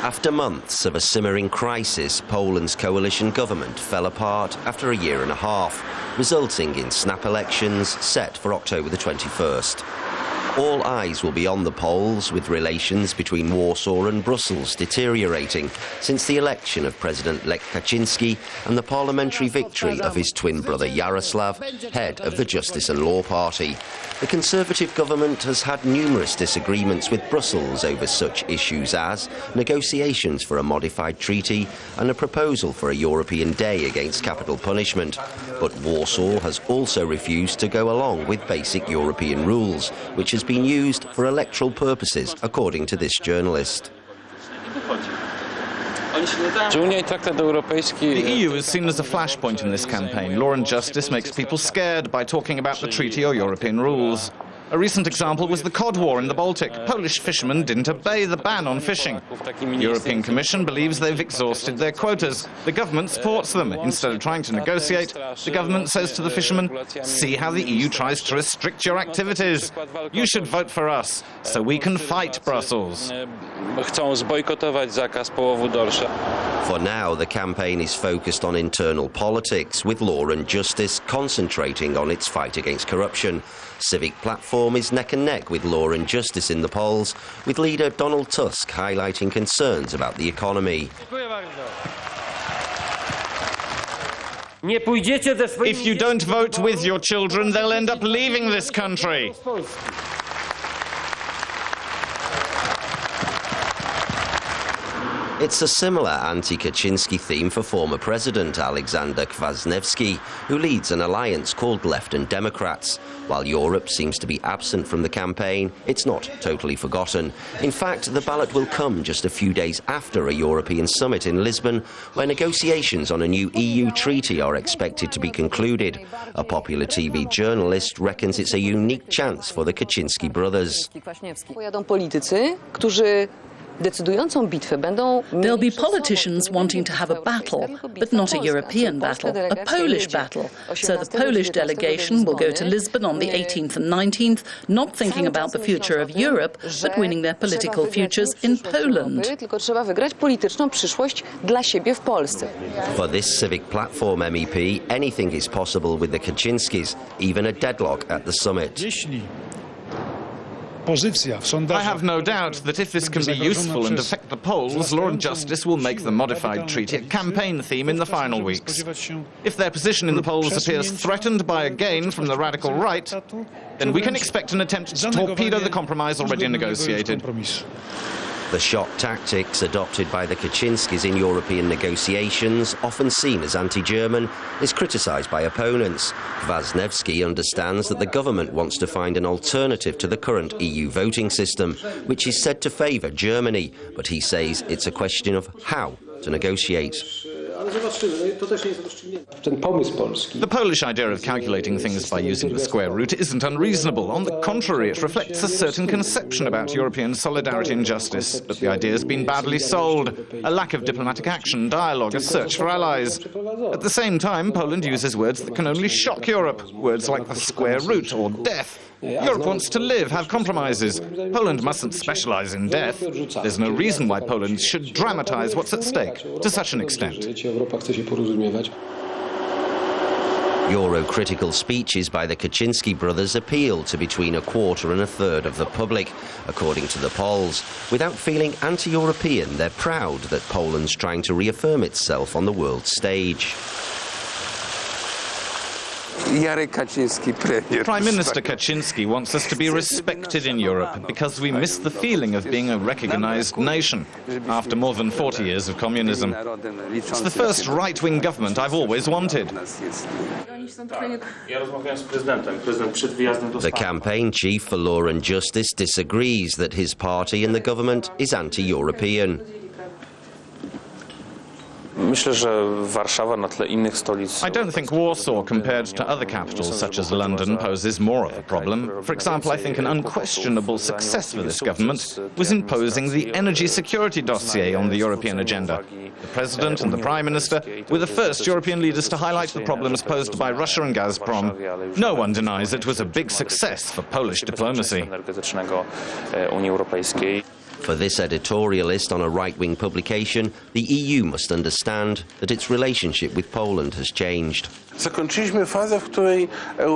After months of a simmering crisis, Poland's coalition government fell apart after a year and a half, resulting in snap elections set for October the 21st. All eyes will be on the polls, with relations between Warsaw and Brussels deteriorating since the election of President Lech Kaczynski and the parliamentary victory of his twin brother Yaroslav, head of the Justice and Law Party. The Conservative government has had numerous disagreements with Brussels over such issues as negotiations for a modified treaty and a proposal for a European Day against capital punishment. But Warsaw has also refused to go along with basic European rules, which has been used for electoral purposes, according to this journalist. The EU is seen as a flashpoint in this campaign. Law and justice makes people scared by talking about the treaty or European rules. A recent example was the cod war in the Baltic. Polish fishermen didn't obey the ban on fishing. The European Commission believes they've exhausted their quotas. The government supports them. Instead of trying to negotiate, the government says to the fishermen, "See how the EU tries to restrict your activities. You should vote for us, so we can fight Brussels." For now, the campaign is focused on internal politics, with Law and Justice concentrating on its fight against corruption. Civic Platform is neck and neck with Law and Justice in the polls, with leader Donald Tusk highlighting concerns about the economy. If you don't vote with your children, they'll end up leaving this country. It's a similar anti-Kaczynski theme for former President Alexander Kwasniewski, who leads an alliance called Left and Democrats. While Europe seems to be absent from the campaign, it's not totally forgotten. In fact, the ballot will come just a few days after a European summit in Lisbon, where negotiations on a new EU treaty are expected to be concluded. A popular TV journalist reckons it's a unique chance for the Kaczynski brothers. There'll be politicians wanting to have a battle, but not a European battle, a Polish battle. So the Polish delegation will go to Lisbon on the 18th and 19th, not thinking about the future of Europe, but winning their political futures in Poland. For this Civic Platform MEP, anything is possible with the Kaczynskis, even a deadlock at the summit. I have no doubt that if this can be useful and affect the polls, Law and Justice will make the modified treaty a campaign theme in the final weeks. If their position in the polls appears threatened by a gain from the radical right, then we can expect an attempt to torpedo the compromise already negotiated. The shock tactics adopted by the Kaczynskis in European negotiations, often seen as anti-German, is criticised by opponents. Kwasniewski understands that the government wants to find an alternative to the current EU voting system, which is said to favour Germany, but he says it's a question of how to negotiate. The Polish idea of calculating things by using the square root isn't unreasonable. On the contrary, it reflects a certain conception about European solidarity and justice. But the idea has been badly sold. A lack of diplomatic action, dialogue, a search for allies. At the same time, Poland uses words that can only shock Europe. Words like the square root or death. Europe wants to live, have compromises. Poland mustn't specialize in death. There's no reason why Poland should dramatize what's at stake to such an extent. Euro-critical speeches by the Kaczynski brothers appeal to between a quarter and a third of the public, according to the polls. Without feeling anti-European, they're proud that Poland's trying to reaffirm itself on the world stage. Prime Minister Kaczynski wants us to be respected in Europe because we miss the feeling of being a recognized nation after more than 40 years of communism. It's the first right-wing government I've always wanted. The campaign chief for Law and Justice disagrees that his party and the government is anti-European. Myślę, że Warszawa na tle innych stolic. I don't think Warsaw, compared to other capitals such as London, poses more of a problem. For example, I think an unquestionable success for this government was imposing the energy security dossier on the European agenda. The President and the Prime Minister were the first European leaders to highlight the problems posed by Russia and Gazprom. No one denies it was a big success for Polish diplomacy. For this editorialist on a right-wing publication, the EU must understand that its relationship with Poland has changed.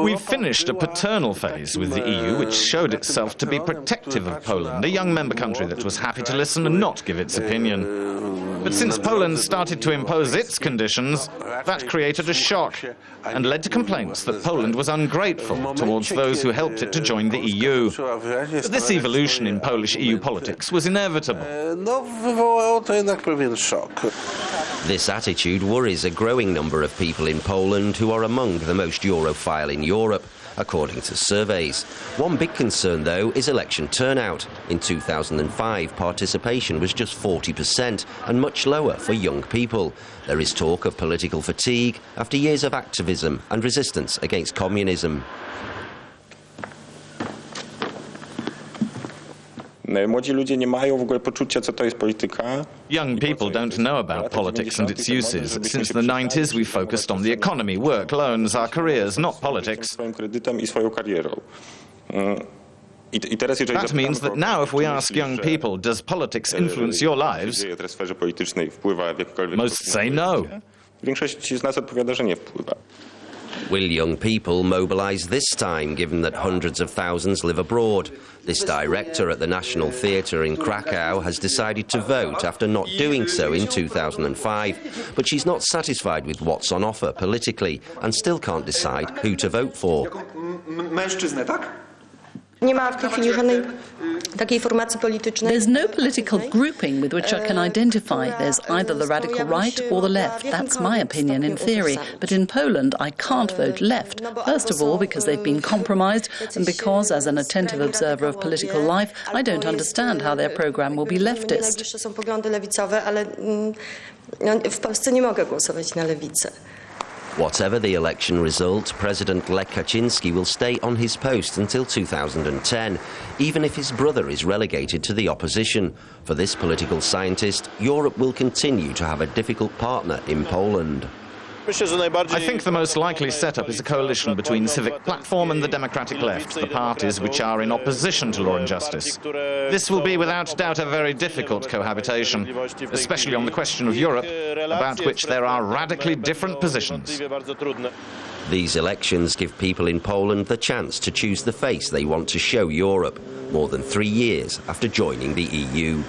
We've finished a paternal phase with the EU, which showed itself to be protective of Poland, a young member country that was happy to listen and not give its opinion. But since Poland started to impose its conditions, that created a shock and led to complaints that Poland was ungrateful towards those who helped it to join the EU. But this evolution in Polish EU politics was inevitable. This attitude worries a growing number of people in Poland who are among the most Europhile in Europe, according to surveys. One big concern, though, is election turnout. In 2005, participation was just 40% and much lower for young people. There is talk of political fatigue after years of activism and resistance against communism. Young people don't know about politics and its uses. Since the 90s, we focused on the economy, work, loans, our careers, not politics. That means that now if we ask young people, does politics influence your lives, most say no. Will young people mobilise this time, given that hundreds of thousands live abroad? This director at the National Theatre in Krakow has decided to vote after not doing so in 2005. But she's not satisfied with what's on offer politically and still can't decide who to vote for. There's no political grouping with which I can identify. There's either the radical right or the left. That's my opinion in theory. But in Poland, I can't vote left. First of all, because they've been compromised, and because, as an attentive observer of political life, I don't understand how their programme will be leftist. Whatever the election result, President Lech Kaczynski will stay on his post until 2010, even if his brother is relegated to the opposition. For this political scientist, Europe will continue to have a difficult partner in Poland. I think the most likely setup is a coalition between Civic Platform and the Democratic Left, the parties which are in opposition to law and justice. This will be without doubt a very difficult cohabitation, especially on the question of Europe, about which there are radically different positions. These elections give people in Poland the chance to choose the face they want to show Europe, more than 3 years after joining the EU.